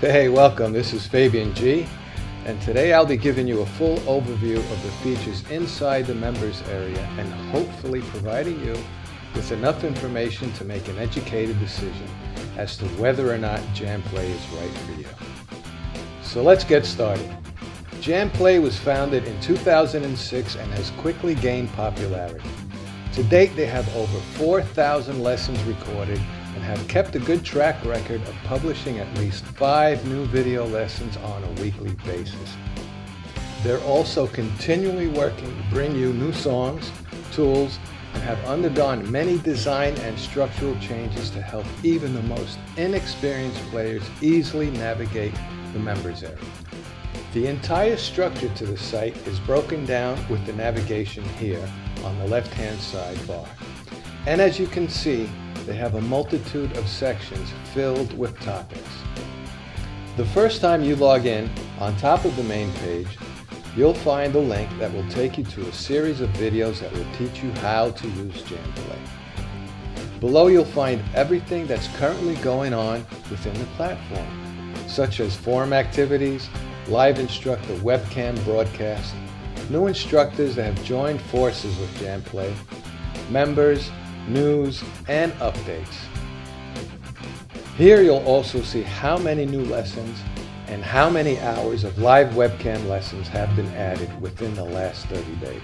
Hey, welcome. This is Fabian G, and today I'll be giving you a full overview of the features inside the members area and hopefully providing you with enough information to make an educated decision as to whether or not JamPlay is right for you. So let's get started. JamPlay was founded in 2006 and has quickly gained popularity. To date, they have over 4,000 lessons recorded and have kept a good track record of publishing at least 5 new video lessons on a weekly basis. They're also continually working to bring you new songs, tools, and have undergone many design and structural changes to help even the most inexperienced players easily navigate the members area. The entire structure to the site is broken down with the navigation here on the left-hand side bar. And as you can see, they have a multitude of sections filled with topics. The first time you log in, on top of the main page, you'll find a link that will take you to a series of videos that will teach you how to use JamPlay. Below you'll find everything that's currently going on within the platform, such as forum activities, live instructor webcam broadcast, new instructors that have joined forces with JamPlay, members, news, and updates. Here you'll also see how many new lessons and how many hours of live webcam lessons have been added within the last 30 days.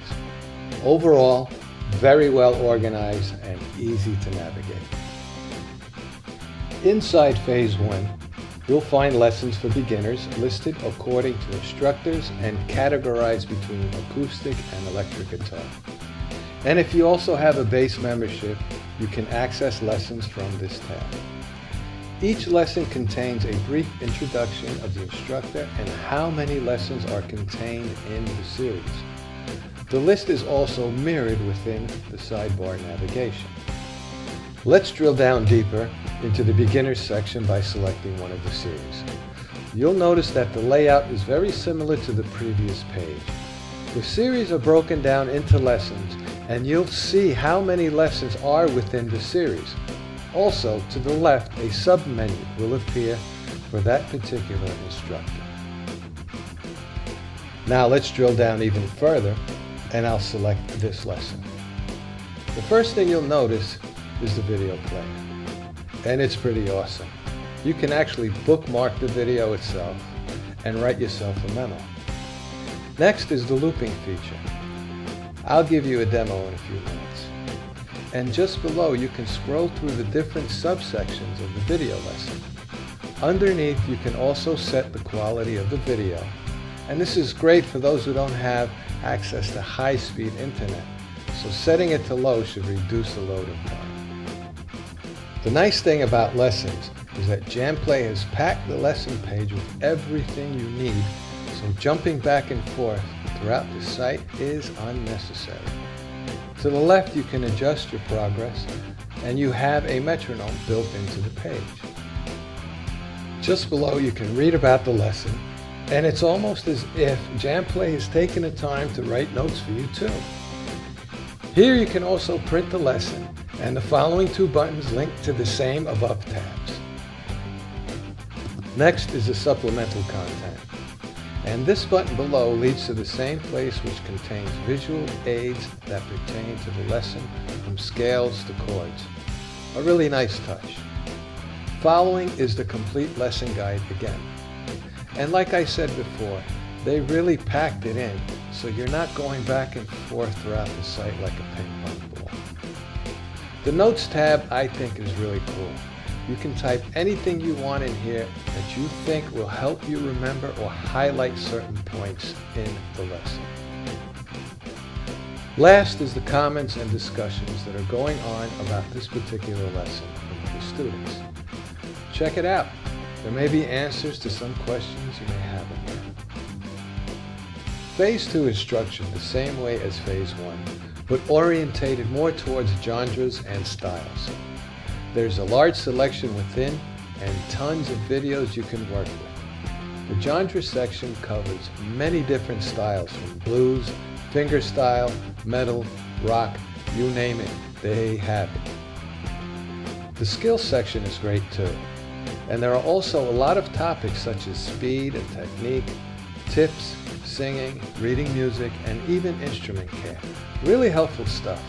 Overall, very well organized and easy to navigate. Inside Phase 1, you'll find lessons for beginners listed according to instructors and categorized between acoustic and electric guitar. And if you also have a base membership, you can access lessons from this tab. Each lesson contains a brief introduction of the instructor and how many lessons are contained in the series. The list is also mirrored within the sidebar navigation. Let's drill down deeper into the beginners section by selecting one of the series. You'll notice that the layout is very similar to the previous page. The series are broken down into lessons, and you'll see how many lessons are within the series. Also, to the left, a sub-menu will appear for that particular instructor. Now let's drill down even further, and I'll select this lesson. The first thing you'll notice is the video player, and it's pretty awesome. You can actually bookmark the video itself and write yourself a memo. Next is the looping feature. I'll give you a demo in a few minutes. And just below, you can scroll through the different subsections of the video lesson. Underneath, you can also set the quality of the video. And this is great for those who don't have access to high-speed internet. So setting it to low should reduce the loading time. The nice thing about lessons is that JamPlay has packed the lesson page with everything you need, so jumping back and forth throughout the site is unnecessary. To the left, you can adjust your progress, and you have a metronome built into the page. Just below, you can read about the lesson, and it's almost as if JamPlay has taken the time to write notes for you too. Here you can also print the lesson, and the following 2 buttons link to the same above tabs. Next is the supplemental content. And this button below leads to the same place, which contains visual aids that pertain to the lesson, from scales to chords. A really nice touch. Following is the complete lesson guide again. And like I said before, they really packed it in, so you're not going back and forth throughout the site like a ping pong ball. The Notes tab, I think, is really cool. You can type anything you want in here that you think will help you remember or highlight certain points in the lesson. Last is the comments and discussions that are going on about this particular lesson with the students. Check it out. There may be answers to some questions you may have in there. Phase 2 is structured the same way as Phase 1, but orientated more towards genres and styles. There's a large selection within and tons of videos you can work with. The genre section covers many different styles, from blues, fingerstyle, metal, rock, you name it, they have it. The skills section is great too. And there are also a lot of topics such as speed and technique, tips, singing, reading music, and even instrument care. Really helpful stuff.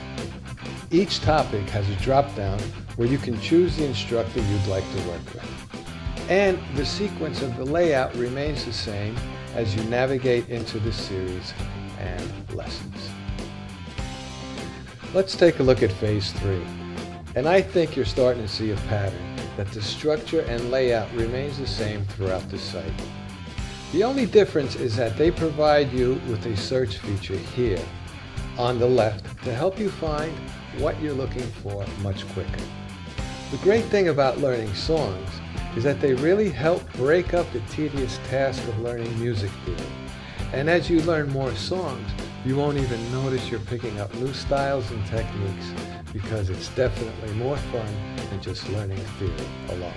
Each topic has a drop-down where you can choose the instructor you'd like to work with. And the sequence of the layout remains the same as you navigate into the series and lessons. Let's take a look at Phase 3. And I think you're starting to see a pattern that the structure and layout remains the same throughout the site. The only difference is that they provide you with a search feature here on the left to help you find what you're looking for much quicker. The great thing about learning songs is that they really help break up the tedious task of learning music theory. And as you learn more songs, you won't even notice you're picking up new styles and techniques because it's definitely more fun than just learning theory alone.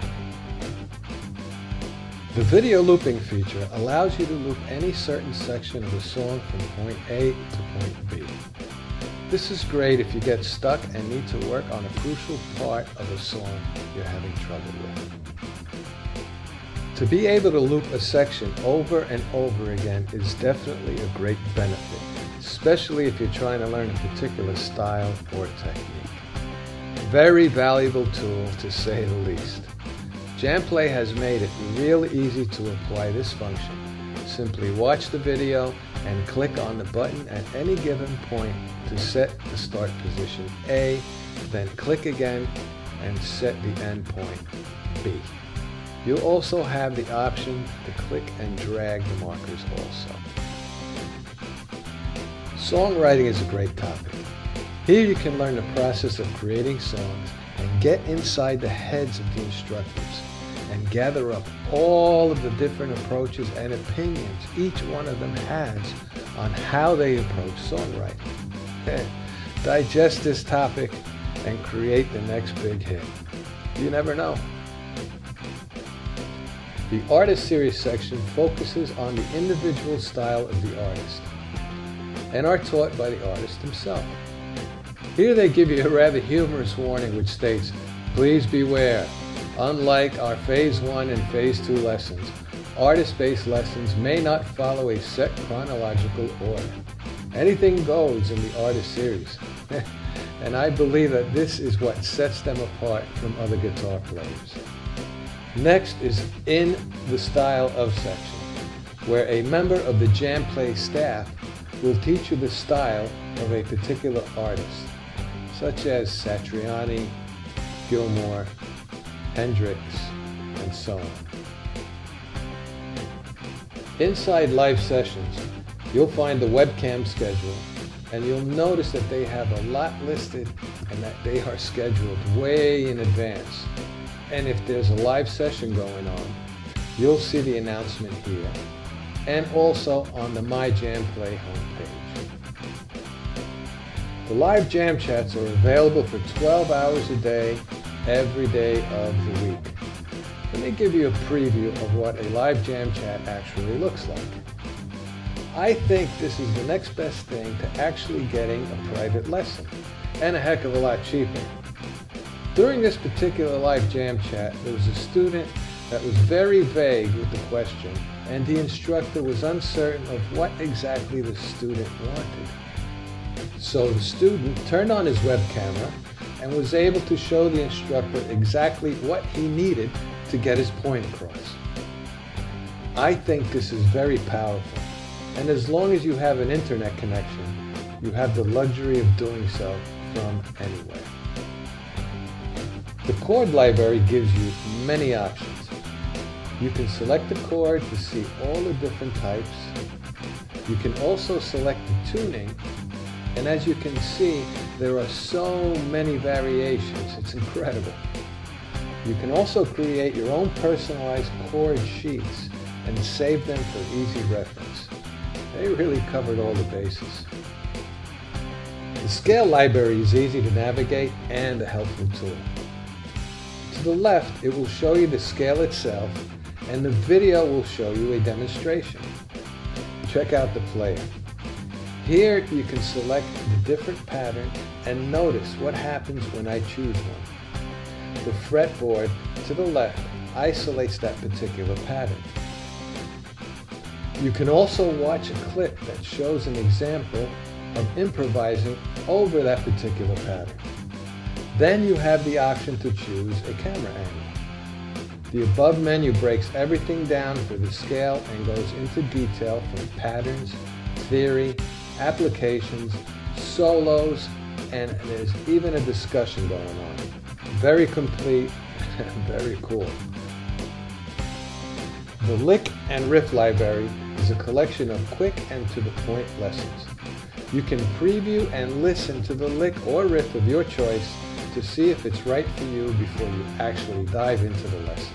The video looping feature allows you to loop any certain section of a song from point A to point B. This is great if you get stuck and need to work on a crucial part of a song you're having trouble with. To be able to loop a section over and over again is definitely a great benefit, especially if you're trying to learn a particular style or technique. Very valuable tool to say the least. JamPlay has made it real easy to apply this function. Simply watch the video and click on the button at any given point to set the start position A, then click again and set the end point B. You'll also have the option to click and drag the markers also. Songwriting is a great topic. Here you can learn the process of creating songs and get inside the heads of the instructors and gather up all of the different approaches and opinions each one of them has on how they approach songwriting. Digest this topic and create the next big hit. You never know. The Artist Series section focuses on the individual style of the artist and are taught by the artist himself. Here they give you a rather humorous warning which states, "Please beware, unlike our Phase 1 and Phase 2 lessons, artist-based lessons may not follow a set chronological order. Anything goes in the Artist Series." And I believe that this is what sets them apart from other guitar players. Next is In the Style of section, where a member of the JamPlay staff will teach you the style of a particular artist, such as Satriani, Gilmour, Hendrix, and so on. Inside live sessions, you'll find the webcam schedule, and you'll notice that they have a lot listed and that they are scheduled way in advance. And if there's a live session going on, you'll see the announcement here and also on the My JamPlay homepage. The live jam chats are available for 12 hours a day, every day of the week. Let me give you a preview of what a live jam chat actually looks like. I think this is the next best thing to actually getting a private lesson, and a heck of a lot cheaper. During this particular live jam chat, there was a student that was very vague with the question, and the instructor was uncertain of what exactly the student wanted. So the student turned on his web camera and was able to show the instructor exactly what he needed to get his point across. I think this is very powerful, and as long as you have an internet connection, you have the luxury of doing so from anywhere. The chord library gives you many options. You can select the chord to see all the different types. You can also select the tuning, and as you can see, there are so many variations. It's incredible. You can also create your own personalized chord sheets and save them for easy reference. They really covered all the bases. The scale library is easy to navigate and a helpful tool. To the left, it will show you the scale itself, and the video will show you a demonstration. Check out the player. Here you can select the different pattern and notice what happens when I choose one. The fretboard to the left isolates that particular pattern. You can also watch a clip that shows an example of improvising over that particular pattern. Then you have the option to choose a camera angle. The above menu breaks everything down for the scale and goes into detail from patterns, theory, applications, solos, and there's even a discussion going on. Very complete and very cool. The Lick and Riff Library is a collection of quick and to-the-point lessons. You can preview and listen to the lick or riff of your choice to see if it's right for you before you actually dive into the lesson.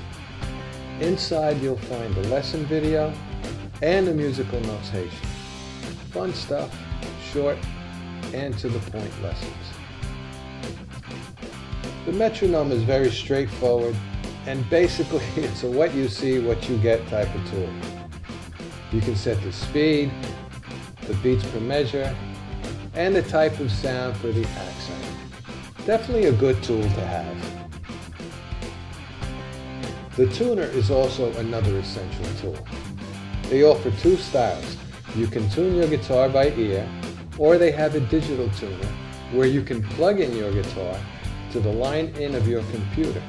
Inside you'll find the lesson video and the musical notation. Fun stuff, short and to-the-point lessons. The metronome is very straightforward, and basically it's a what you see, what you get type of tool. You can set the speed, the beats per measure, and the type of sound for the accent. Definitely a good tool to have. The tuner is also another essential tool. They offer two styles. You can tune your guitar by ear, or they have a digital tuner where you can plug in your guitar to the line in of your computer.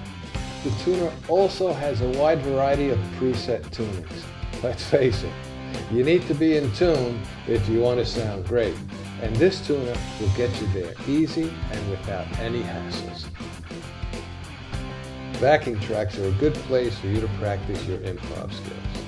The tuner also has a wide variety of preset tunings. Let's face it, you need to be in tune if you want to sound great, and this tuner will get you there easy and without any hassles. Backing tracks are a good place for you to practice your improv skills.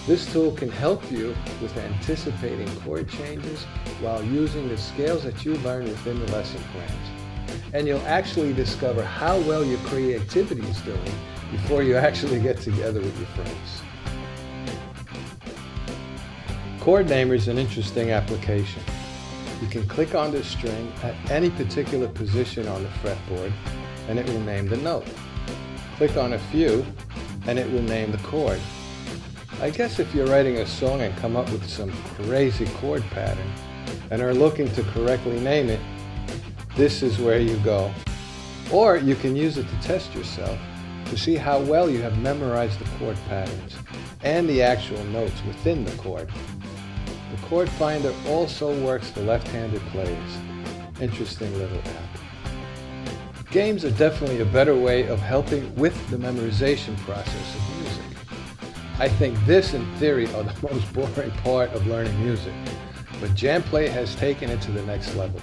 This tool can help you with anticipating chord changes while using the scales that you learn within the lesson plans. And you'll actually discover how well your creativity is doing before you actually get together with your friends. Chord Namer is an interesting application. You can click on the string at any particular position on the fretboard and it will name the note. Click on a few and it will name the chord. I guess if you're writing a song and come up with some crazy chord pattern and are looking to correctly name it, this is where you go. Or you can use it to test yourself to see how well you have memorized the chord patterns and the actual notes within the chord. The Chord Finder also works for left-handed players. Interesting little app. Games are definitely a better way of helping with the memorization process of music. I think this and theory are the most boring part of learning music, but JamPlay has taken it to the next level.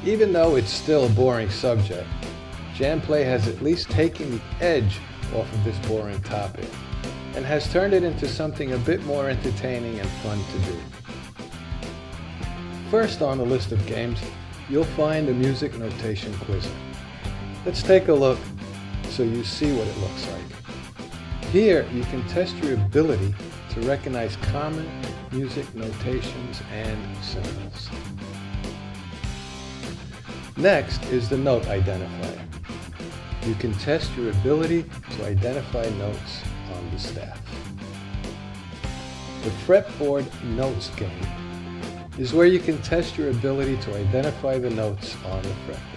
Even though it's still a boring subject, JamPlay has at least taken the edge off of this boring topic and has turned it into something a bit more entertaining and fun to do. First on the list of games, you'll find the Music Notation Quizzer. Let's take a look so you see what it looks like. Here you can test your ability to recognize common music notations and symbols. Next is the note identifier. You can test your ability to identify notes on the staff. The Fretboard Notes game is where you can test your ability to identify the notes on the fretboard.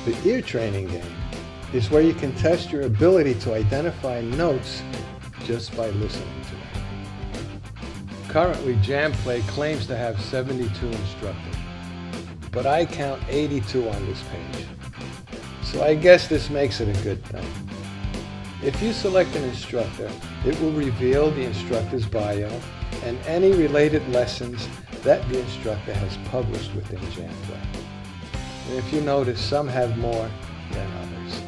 The Ear Training game is where you can test your ability to identify notes just by listening to them. Currently, JamPlay claims to have 72 instructors, but I count 82 on this page. So I guess this makes it a good thing. If you select an instructor, it will reveal the instructor's bio and any related lessons that the instructor has published within JamPlay. And if you notice, some have more than others.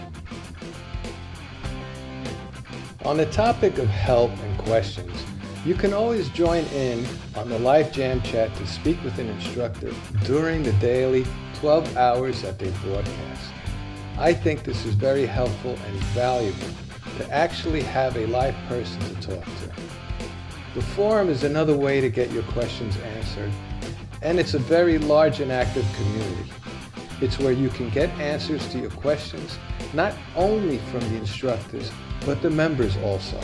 On the topic of help and questions, you can always join in on the live jam chat to speak with an instructor during the daily 12 hours that they broadcast. I think this is very helpful and valuable to actually have a live person to talk to. The forum is another way to get your questions answered, and it's a very large and active community. It's where you can get answers to your questions, not only from the instructors, but the members also.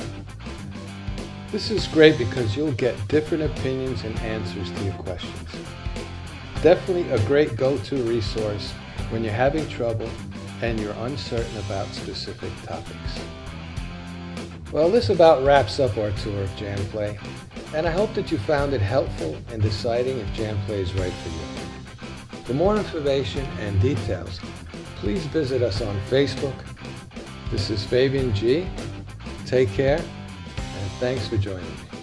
This is great because you'll get different opinions and answers to your questions. Definitely a great go-to resource when you're having trouble and you're uncertain about specific topics. Well, this about wraps up our tour of JamPlay, and I hope that you found it helpful in deciding if JamPlay is right for you. For more information and details, please visit us on Facebook. This is Fabian G. Take care, and thanks for joining me.